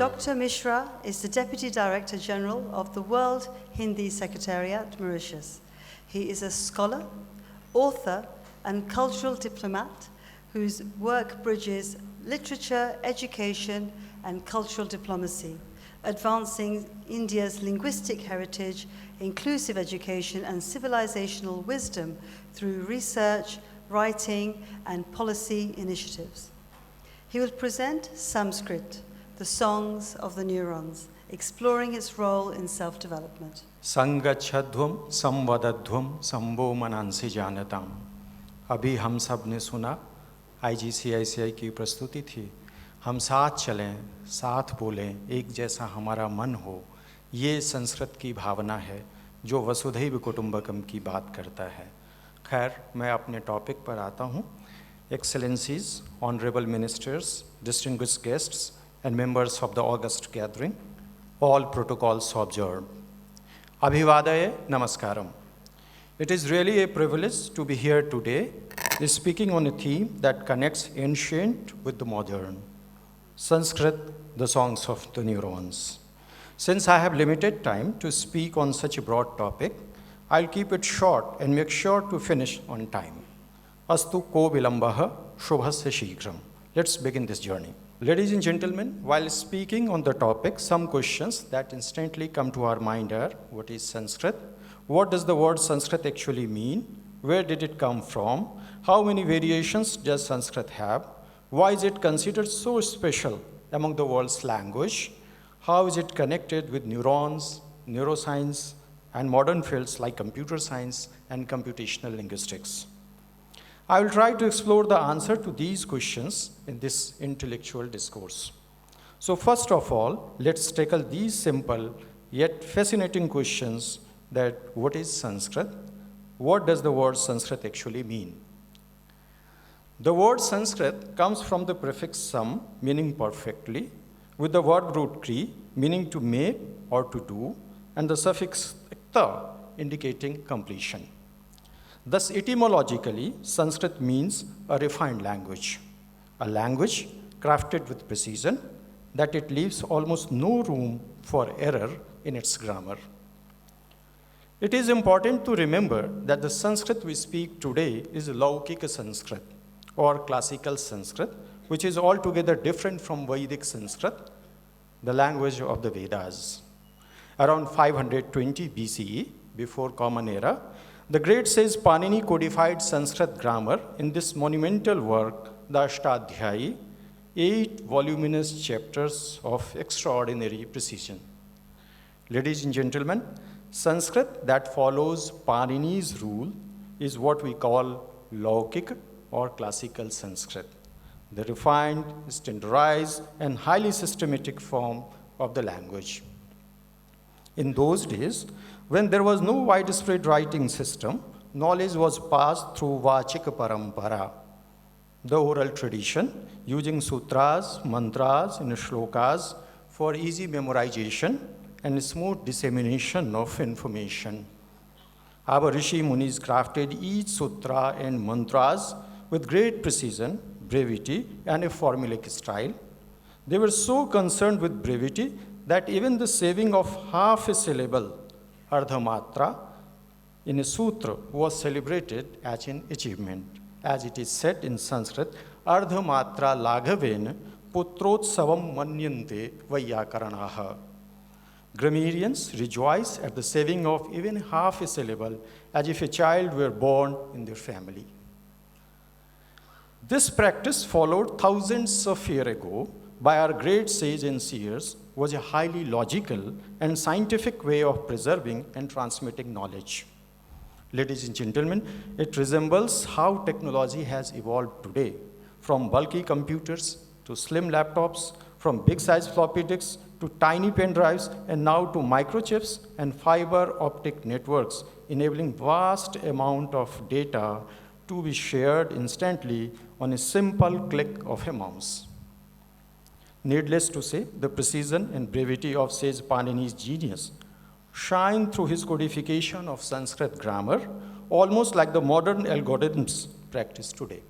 Dr. Mishra is the Deputy Director General of the World Hindi Secretariat, Mauritius. He is a scholar, author, and cultural diplomat whose work bridges literature, education, and cultural diplomacy, advancing India's linguistic heritage, inclusive education, and civilizational wisdom through research, writing, and policy initiatives. He will present Sanskrit, the songs of the neurons, exploring its role in self-development. संगच्छध्वम संवदध्वम संभो मनांसी जानताम. अभी हम सब ने सुना IGCICI की प्रस्तुति थी. हम साथ चलें, साथ बोलें, एक जैसा हमारा मन हो. ये संस्कृत की भावना है जो वसुधैव कुटुंबकम की बात करता है. खैर, मैं अपने टॉपिक पर आता हूँ. Excellencies, honorable ministers, distinguished guests, and members of the august gathering, all protocols observed. Abhyas, namaskaram. It is really a privilege to be here today, speaking on a theme that connects ancient with the modern. Sanskrit, the songs of the neurons. Since I have limited time to speak on such a broad topic, I'll keep it short and make sure to finish on time. Astu ko vilambaha shubhasya shighram. Let's begin this journey. Ladies and gentlemen, while speaking on the topic, some questions that instantly come to our mind are, what is Sanskrit? What does the word Sanskrit actually mean? Where did it come from? How many variations does Sanskrit have? Why is it considered so special among the world's language? How is it connected with neurons, neuroscience, and modern fields like computer science and computational linguistics? I will try to explore the answer to these questions in this intellectual discourse. So first of all, let's tackle these simple yet fascinating questions that what is Sanskrit? What does the word Sanskrit actually mean? The word Sanskrit comes from the prefix sam, meaning perfectly, with the verb root kri, meaning to make or to do, and the suffix ta, indicating completion. Thus, etymologically, Sanskrit means a refined language, a language crafted with precision, that it leaves almost no room for error in its grammar. It is important to remember that the Sanskrit we speak today is Laukika Sanskrit, or classical Sanskrit, which is altogether different from Vedic Sanskrit, the language of the Vedas. Around 520 BCE, before Common Era, the great sage Panini codified Sanskrit grammar in this monumental work, the Ashtadhyayi, 8 voluminous chapters of extraordinary precision. Ladies and gentlemen, Sanskrit that follows Panini's rule is what we call Laukik or classical Sanskrit, the refined, standardized, and highly systematic form of the language. In those days, when there was no widespread writing system, knowledge was passed through Vachika Parampara, the oral tradition, using sutras, mantras, and shlokas for easy memorization and smooth dissemination of information. Our Rishi Munis crafted each sutra and mantras with great precision, brevity, and a formulaic style. They were so concerned with brevity that even the saving of half a syllable, ardhamatra, in a sutra was celebrated as an achievement. As it is said in Sanskrit, ardhamatra laghaven putrotsavam manyante vayyakaranaha. Grammarians rejoice at the saving of even half a syllable as if a child were born in their family. This practice, followed thousands of years ago by our great sages and seers, was a highly logical and scientific way of preserving and transmitting knowledge. Ladies and gentlemen, it resembles how technology has evolved today, from bulky computers to slim laptops, from big-sized floppy disks to tiny pen drives, and now to microchips and fiber optic networks, enabling vast amount of data to be shared instantly on a simple click of a mouse. Needless to say, the precision and brevity of sage Panini's genius shine through his codification of Sanskrit grammar, almost like the modern algorithms practiced today.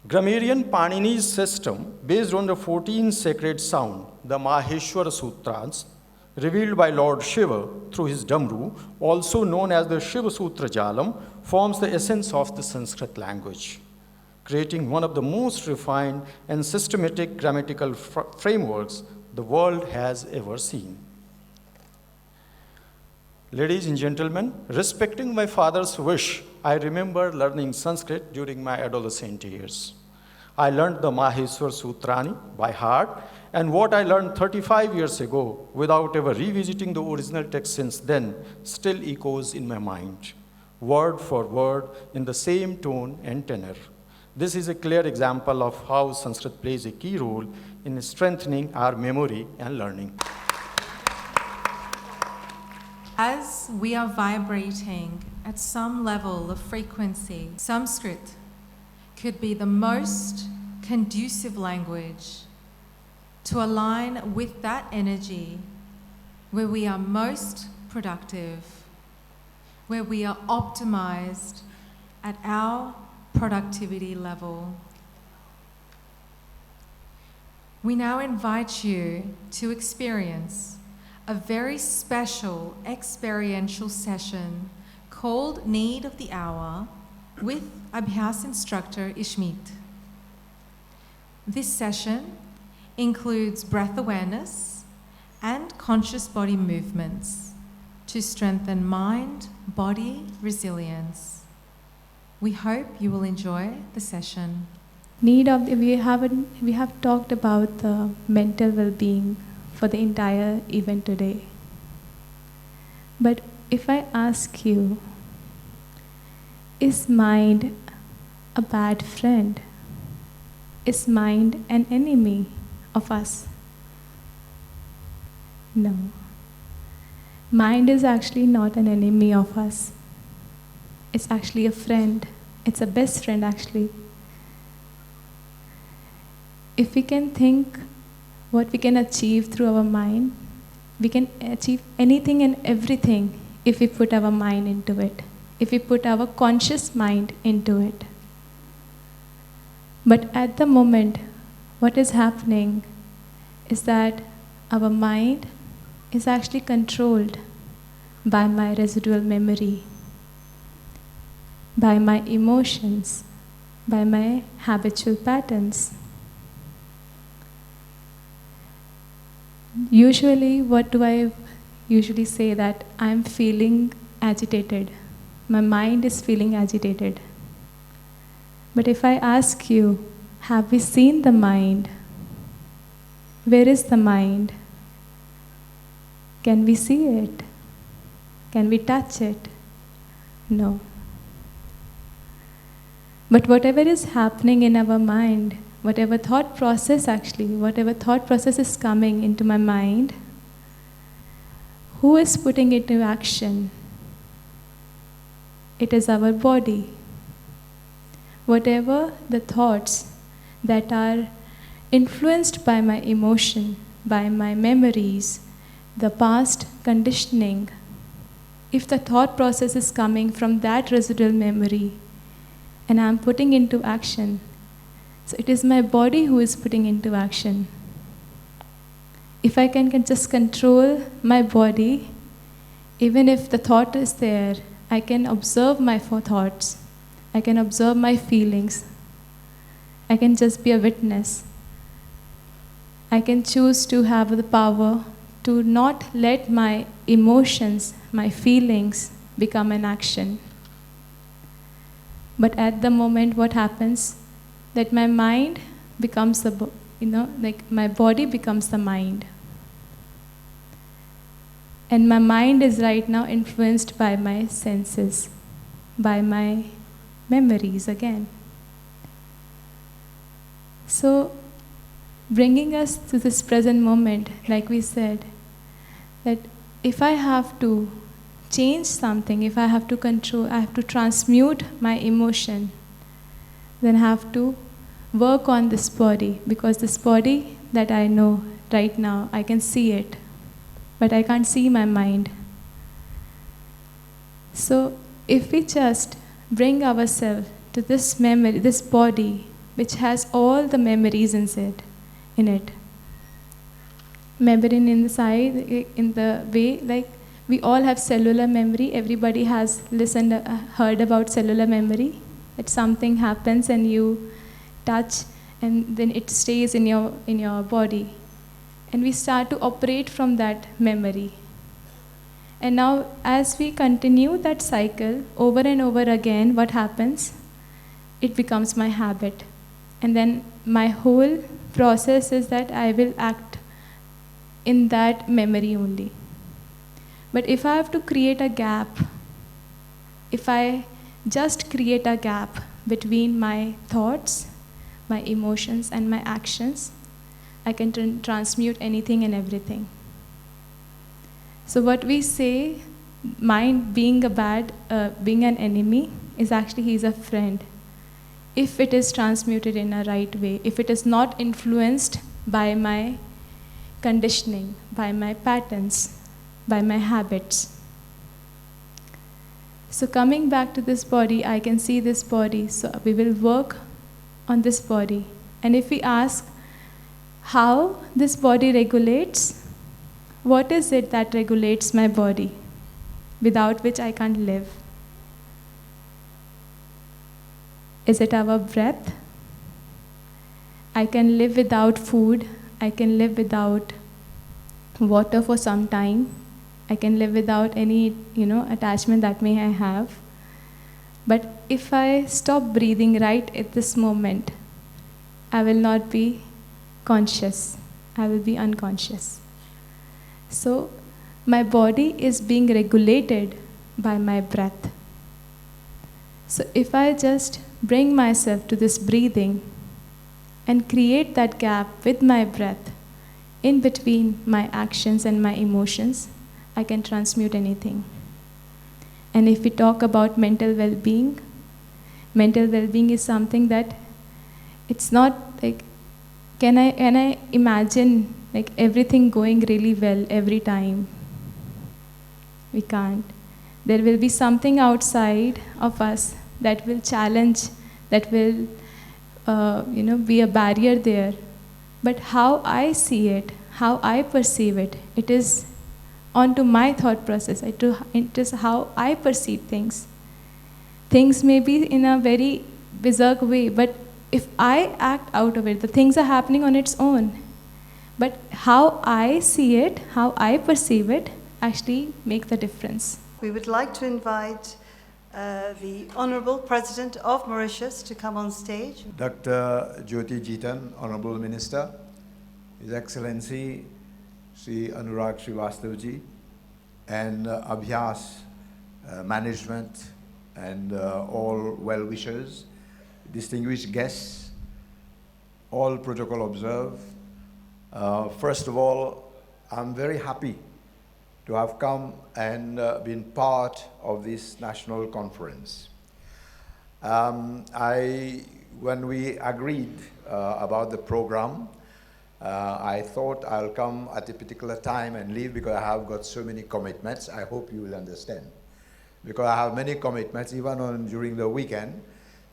Grammarian Panini's system, based on the 14 sacred sounds, the Maheshwara Sutras, revealed by Lord Shiva through his Damru, also known as the Shiva Sutra Jalam, forms the essence of the Sanskrit language, creating one of the most refined and systematic grammatical frameworks the world has ever seen. Ladies and gentlemen, respecting my father's wish, I remember learning Sanskrit during my adolescent years. I learned the Maheshwar Sutrani by heart, and what I learned 35 years ago, without ever revisiting the original text since then, still echoes in my mind, word for word, in the same tone and tenor. This is a clear example of how Sanskrit plays a key role in strengthening our memory and learning. As we are vibrating at some level of frequency, Sanskrit could be the most conducive language to align with that energy where we are most productive, where we are optimized at our productivity level. We now invite you to experience a very special experiential session called Need of the Hour with Abhyas instructor Ishmeet. This session includes breath awareness and conscious body movements to strengthen mind-body resilience. We hope you will enjoy the session. We have talked about the mental well-being for the entire event today. But if I ask you, is mind a bad friend? Is mind an enemy of us? No. Mind is actually not an enemy of us. It's actually a friend. It's a best friend, actually. If we can think what we can achieve through our mind, we can achieve anything and everything if we put our mind into it, if we put our conscious mind into it. But at the moment, what is happening is that our mind is actually controlled by my residual memory, by my emotions, by my habitual patterns. Usually, what do I usually say? That I'm feeling agitated. My mind is feeling agitated. But if I ask you, have we seen the mind? Where is the mind? Can we see it? Can we touch it? No. But whatever is happening in our mind, whatever thought process is coming into my mind, who is putting it into action? It is our body. Whatever the thoughts that are influenced by my emotion, by my memories, the past conditioning, if the thought process is coming from that residual memory and I'm putting into action, so it is my body who is putting into action. If I can just control my body, even if the thought is there, I can observe my thoughts. I can observe my feelings. I can just be a witness. I can choose to have the power to not let my emotions, my feelings become an action. But at the moment, what happens? That my mind becomes my body becomes the mind. And my mind is right now influenced by my senses, by my memories again. So, bringing us to this present moment, like we said, that if I have to change something, if I have to control, I have to transmute my emotion, then I have to work on this body, because this body that I know right now, I can see it, but I can't see my mind. So if we just bring ourselves to this memory, this body which has all the memories in it. Memory in the side, in the way, like we all have cellular memory. Everybody has heard about cellular memory. That something happens and you touch, and then it stays in your body. And we start to operate from that memory. And now, as we continue that cycle over and over again, what happens? It becomes my habit. And then my whole process is that I will act in that memory only. But if I have to create a gap, if I just create a gap between my thoughts, my emotions, and my actions, I can transmute anything and everything. So what we say, mind being being an enemy, is actually he's a friend. If it is transmuted in a right way, if it is not influenced by my conditioning, by my patterns, by my habits. So coming back to this body, I can see this body, so we will work on this body. And if we ask how this body regulates, what is it that regulates my body, without which I can't live? Is it our breath? I can live without food. I can live without water for some time. I can live without any, attachment that may I have. But if I stop breathing right at this moment, I will not be conscious. I will be unconscious. So my body is being regulated by my breath. So if I just bring myself to this breathing and create that gap with my breath in between my actions and my emotions, I can transmute anything. And if we talk about mental well-being is something that it's not like, can I imagine like everything going really well every time? We can't. There will be something outside of us that will challenge, that will be a barrier there. But how I see it, how I perceive it, it is onto my thought process. It is how I perceive things. Things may be in a very berserk way, but if I act out of it, the things are happening on its own. But how I see it, how I perceive it, actually make the difference. We would like to invite the Honourable President of Mauritius to come on stage. Dr. Jyoti Jitan, Honourable Minister, His Excellency Sri Anurag Srivastavji, and Abhyas management and all well-wishers, distinguished guests, all protocol observed. First of all, I'm very happy to have come and been part of this national conference. When we agreed about the program, I thought I'll come at a particular time and leave because I have got so many commitments. I hope you will understand. Because I have many commitments, even during the weekend.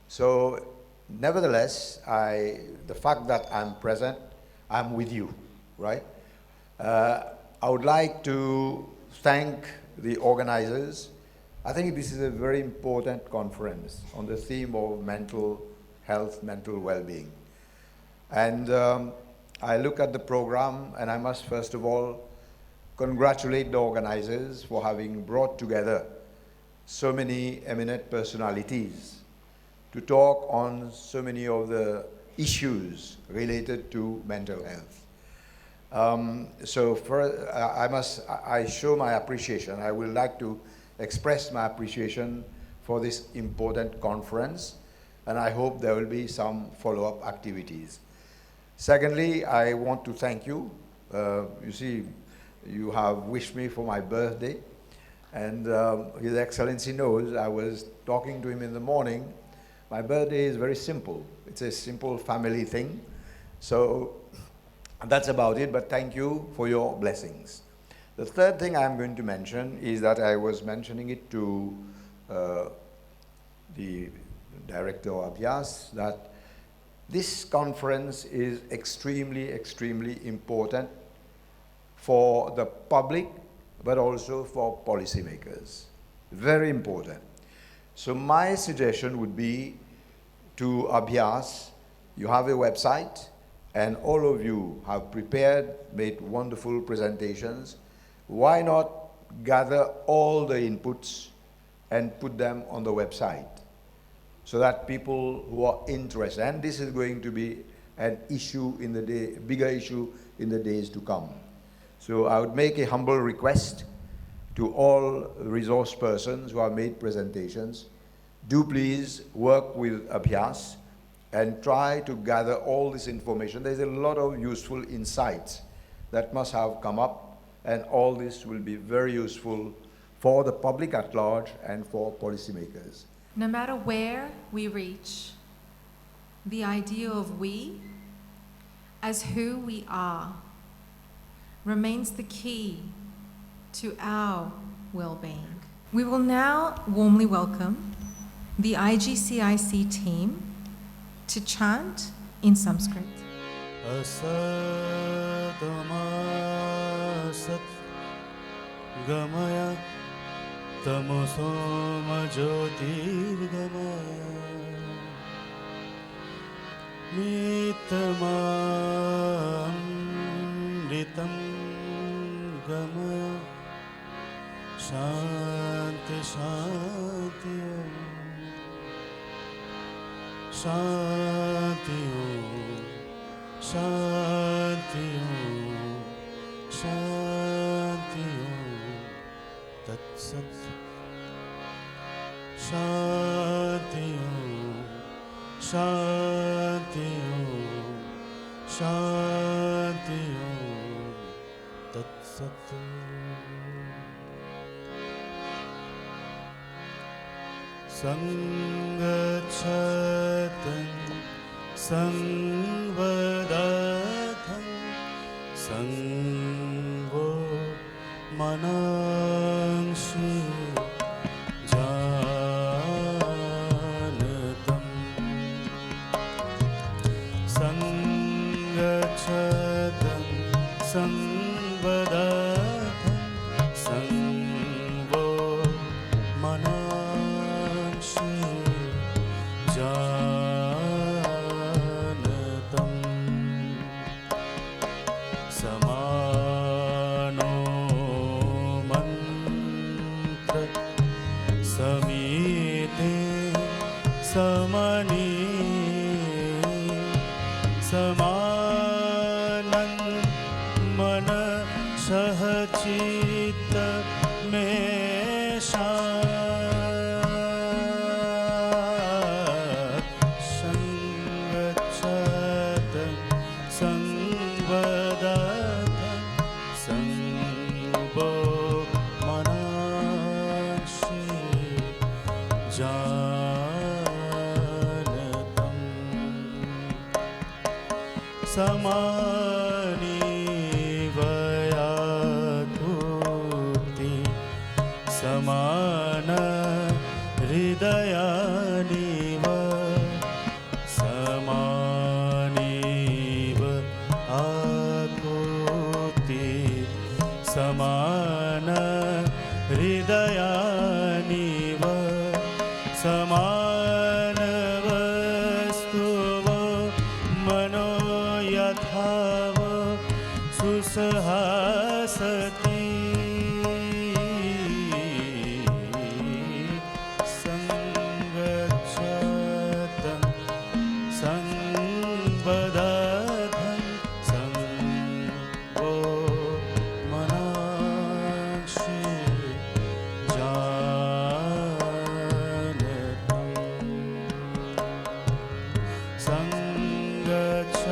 So, nevertheless, the fact that I'm present, I'm with you, right? I would like to thank the organizers. I think this is a very important conference on the theme of mental health, mental well-being. And I look at the program, and I must first of all congratulate the organizers for having brought together so many eminent personalities to talk on so many of the issues related to mental health. I show my appreciation. I would like to express my appreciation for this important conference, and I hope there will be some follow-up activities. Secondly, I want to thank you. You see, you have wished me for my birthday, and His Excellency knows I was talking to him in the morning. My birthday is very simple. It's a simple family thing. So that's about it, but thank you for your blessings. The third thing I'm going to mention is that I was mentioning it to the director of Abhyas, that This conference is extremely, extremely important for the public, but also for policymakers. Very important. So my suggestion would be to Abhyas, you have a website, and all of you have prepared, made wonderful presentations. Why not gather all the inputs and put them on the website so that people who are interested, and this is going to be an issue in the day, bigger issue in the days to come. So I would make a humble request to all resource persons who have made presentations, do please work with Abhyas and try to gather all this information. There's a lot of useful insights that must have come up, and all this will be very useful for the public at large and for policymakers. No matter where we reach, the idea of we as who we are remains the key to our well-being. We will now warmly welcome the IGCIC team to chant in Sanskrit. Asatamasat gamaya tamosoma jyotirgamaya mitamamritam gamaya shanti shanti Shanti Om, Shanti Om, Shanti Om, Tat Sat. Shanti Om, Shanti Om, Shanti Om, Tat Sat. Sangachatan Sangvadatham Sangvo Manangshi Janatam Sangachatan Sangvadatham Sangvo Manangshi Janatam Samano Mantra Samite Samani Samanan Mana Sahachita Mesha Sangachatan Sangvadatam Sangbo Manakshi Janatam Samani Vayakuti Samana Hridayaniva Samaniva Akuti Samana Hridayaniva Samana Vastuva Mano Yathava Susahasati Sangachatan Sangvadatham Sangvo Manakshi Janatam Sangachatan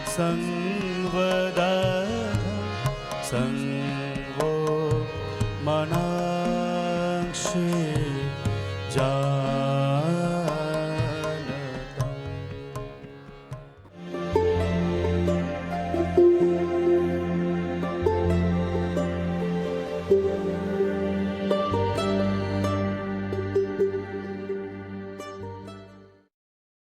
Sangvadatham Sangvo Manakshi